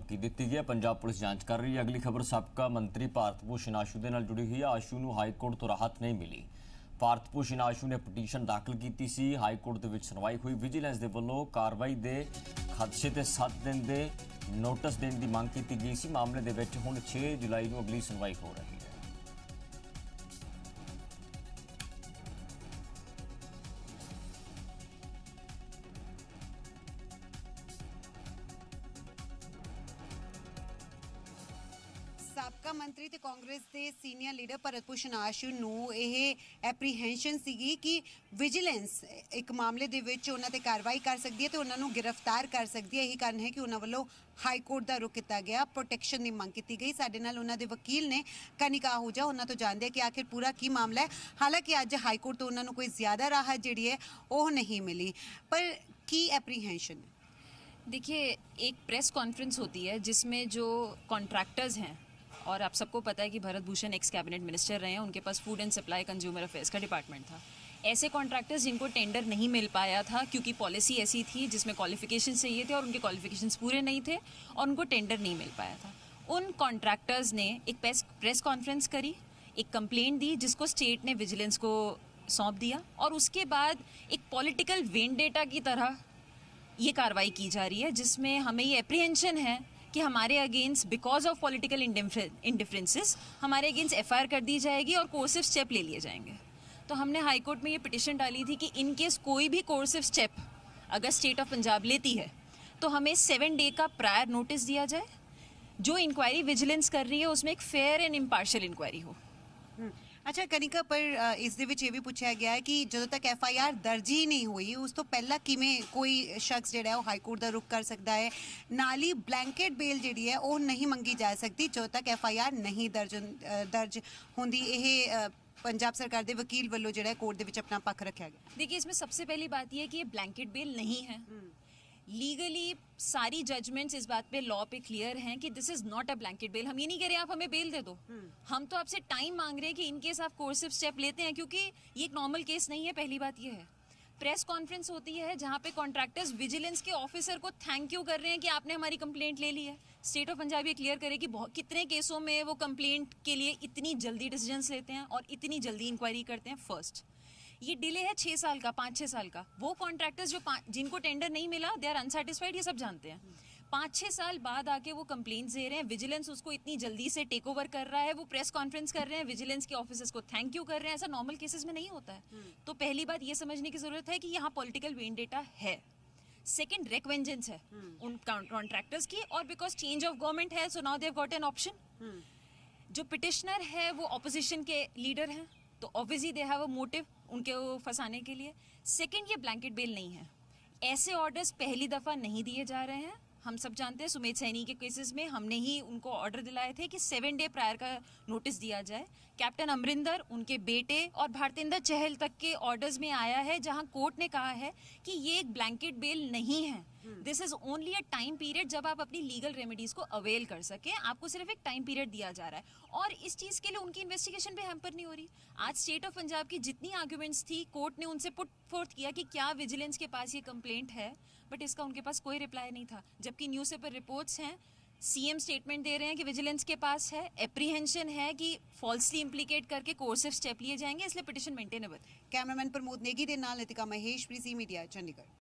धमकी दी गई है। पंजाब पुलिस जांच कर रही है। अगली खबर साबका मंत्री भारत भूषण आशू के नाल जुड़ी हुई है। आशू नूं हाई कोर्ट तो राहत नहीं मिली। भारत भूषण आशू ने पटीशन दाखिल की सी। हाई कोर्ट दे विच सुनवाई हुई। विजिलेंस के वलों कार्रवाई के खदशे ते 7 दिन के नोटिस देने की मांग की गई सी। मामले दे विच हुण 6 जुलाई नूं अगली सुनवाई हो रही है। ਸਾਬਕਾ ਮੰਤਰੀ ਤੇ ਕਾਂਗਰਸ ਦੇ ਸੀਨੀਅਰ ਲੀਡਰ ਭਰਤ ਭੂਸ਼ਣ ਆਸ਼ੂ ਨੂੰ ਇਹ ਐਪਰੀਹੈਂਸ਼ਨ ਸੀਗੀ ਕਿ ਵਿਜੀਲੈਂਸ ਇੱਕ ਮਾਮਲੇ ਦੇ ਵਿੱਚ ਉਹਨਾਂ ਤੇ ਕਾਰਵਾਈ ਕਰ ਸਕਦੀ ਹੈ ਤੇ ਉਹਨਾਂ ਨੂੰ ਗ੍ਰਿਫਤਾਰ ਕਰ ਸਕਦੀ ਹੈ। ਇਹੀ ਕਾਰਨ ਹੈ ਕਿ ਉਹਨਾਂ ਵੱਲੋਂ ਹਾਈ ਕੋਰਟ ਦਾ ਰੁਖ ਕੀਤਾ ਗਿਆ, ਪ੍ਰੋਟੈਕਸ਼ਨ ਦੀ ਮੰਗ ਕੀਤੀ ਗਈ। ਸਾਡੇ ਨਾਲ ਉਹਨਾਂ ਦੇ ਵਕੀਲ ਨੇ ਕਨਿਕਾ ਆਹੂਜਾ, ਉਹਨਾਂ ਤੋਂ ਜਾਣਦੇ ਕਿ ਆਖਿਰ ਪੂਰਾ ਕੀ ਮਾਮਲਾ ਹੈ। ਹਾਲਾਂਕਿ ਅੱਜ ਹਾਈ ਕੋਰਟ ਤੋਂ ਉਹਨਾਂ ਨੂੰ ਕੋਈ ਜ਼ਿਆਦਾ ਰਾਹਤ ਜਿਹੜੀ ਹੈ ਉਹ नहीं मिली, पर की एप्रीहेंशन है? देखिए, एक प्रेस कॉन्फ्रेंस होती है जिसमें जो कॉन्ट्रैक्टर्स हैं, और आप सबको पता है कि Bharat Bhushan ex cabinet minister रहे हैं, उनके पास food and supply consumer affairs का डिपार्टमेंट था। ऐसे कॉन्ट्रैक्टर्स जिनको टेंडर नहीं मिल पाया था क्योंकि पॉलिसी ऐसी थी जिसमें क्वालिफिकेशन चाहिए थे और उनके क्वालिफिकेशंस पूरे नहीं थे और उनको टेंडर नहीं मिल पाया था, उन कॉन्ट्रैक्टर्स ने एक प्रेस कॉन्फ्रेंस करी, एक कंप्लेंट दी जिसको स्टेट ने विजिलेंस को सौंप दिया और उसके बाद एक पॉलिटिकल वेंडेटा की तरह ये कार्रवाई की जा रही है, जिसमें हमें ये एप्रीहेंशन है कि हमारे अगेंस्ट बिकॉज ऑफ पॉलिटिकल इंडिफरेंसेस हमारे अगेंस्ट एफआईआर कर दी जाएगी और कोर्सिव स्टेप ले लिए जाएंगे। तो हमने हाई कोर्ट में ये पिटिशन डाली थी कि इन केस कोई भी कोर्सिव स्टेप अगर स्टेट ऑफ पंजाब लेती है तो हमें 7 डे का प्रायर नोटिस दिया जाए। जो इंक्वायरी विजिलेंस कर रही है उसमें एक फेयर एंड इम्पार्शियल इंक्वायरी हो। अच्छा कनिका, पर इस ਦੇ ਵਿੱਚ ਇਹ ਵੀ ਪੁੱਛਿਆ ਗਿਆ ਹੈ ਕਿ ਜਦੋਂ ਤੱਕ ਐਫਆਈਆਰ ਦਰਜ ਹੀ ਨਹੀਂ ਹੋਈ ਉਸ ਤੋਂ ਪਹਿਲਾਂ ਕਿਵੇਂ ਕੋਈ ਸ਼ਖਸ ਜਿਹੜਾ ਹੈ ਉਹ ਹਾਈ ਕੋਰਟ ਦਾ ਰੁਖ ਕਰ ਸਕਦਾ ਹੈ। ਨਾਲ ਹੀ ਬਲੈਂਕੇਟ ਬੇਲ ਜਿਹੜੀ ਹੈ ਉਹ ਨਹੀਂ ਮੰਗੀ ਜਾ ਸਕਦੀ ਜਦੋਂ ਤੱਕ ਐਫਆਈਆਰ ਨਹੀਂ ਦਰਜ ਹੁੰਦੀ। ਇਹ पंजाब सरकार के वकील वालों जो कोर्ट के अपना पक्ष रखा गया। देखिए, इसमें सबसे पहली बात यह है कि ये ब्लैंकेट बेल नहीं है। लीगली सारी जजमेंट्स इस बात पे लॉ पे क्लियर हैं कि this is not a blanket bail. हम ये नहीं कह रहे आप हमें बेल दे दो, हम तो आपसे टाइम मांग रहे हैं कि इन केस आप कोर्सिव स्टेप लेते हैं, क्योंकि ये एक नॉर्मल केस नहीं है। पहली बात ये है, प्रेस कॉन्फ्रेंस होती है जहाँ पे कॉन्ट्रैक्टर्स विजिलेंस के ऑफिसर को थैंक यू कर रहे हैं कि आपने हमारी कंप्लेंट ले ली है। स्टेट ऑफ पंजाब ये क्लियर करे कि बहुत कितने केसों में वो कंप्लेंट के लिए इतनी जल्दी डिसीजंस लेते हैं और इतनी जल्दी इंक्वायरी करते हैं। फर्स्ट, ये डिले है 6 साल का, 5-6 साल का। वो कॉन्ट्रैक्टर्स जो जिनको टेंडर नहीं मिला, दे आर अनसेटिस्फाइड, ये सब जानते हैं। 5-6 साल बाद आके वो कंप्लेंट्स दे रहे हैं, विजिलेंस उसको इतनी जल्दी से टेक ओवर कर रहा है, वो प्रेस कॉन्फ्रेंस कर रहे हैं, विजिलेंस के ऑफिसर्स को थैंक यू कर रहे हैं। ऐसा नॉर्मल केसेस में नहीं होता है। तो पहली बात ये समझने की जरूरत है कि यहाँ पॉलिटिकल वेंडेटा है। सेकंड, रेकवेंजेंस है उन कॉन्ट्रैक्टर्स की, और बिकॉज चेंज ऑफ गवर्नमेंट है so now they have got an option. जो पिटिशनर है वो ऑपोजिशन के लीडर हैं, तो obviously they have a motive उनके वो फंसाने के लिए। सेकंड, ये ब्लैंकेट बेल नहीं है। ऐसे ऑर्डर्स पहली दफ़ा नहीं दिए जा रहे हैं। हम सब जानते हैं सुमेध सैनी के केसेस में हमने ही उनको ऑर्डर दिलाए थे कि 7 डे प्रायर का नोटिस दिया जाए। कैप्टन अमरिंदर, उनके बेटे और भारतेंद्र चहल तक के ऑर्डर्स में आया है जहां कोर्ट ने कहा है कि ये एक ब्लैंकेट बेल नहीं है। This is only a time period जब आप अपनी लीगल रेमेडीज को अवेल कर सके। आपको सिर्फ एक टाइम पीरियड दिया जा रहा है और इस चीज के लिए उनकी इन्वेस्टिगेशन भी हैम्पर नहीं हो रही। आज स्टेट ऑफ पंजाब की जितनी आर्ग्यूमेंट्स थी, कोर्ट ने उनसे पुट फोर्थ किया कि क्या विजिलेंस के पास ये कंप्लेंट है, बट इसका उनके पास कोई रिप्लाई नहीं था। जबकि न्यूज़पेपर रिपोर्ट्स हैं, सीएम स्टेटमेंट दे रहे हैं कि विजिलेंस के पास है, एप्रीहेंशन है कि फॉल्सली इम्प्लीकेट करके कोर्सिव स्टेप लिए जाएंगे, इसलिए petition maintainable. Cameraman Pramod Negi के नाल नितिका महेश, प्रीसी मीडिया, चंडीगढ़।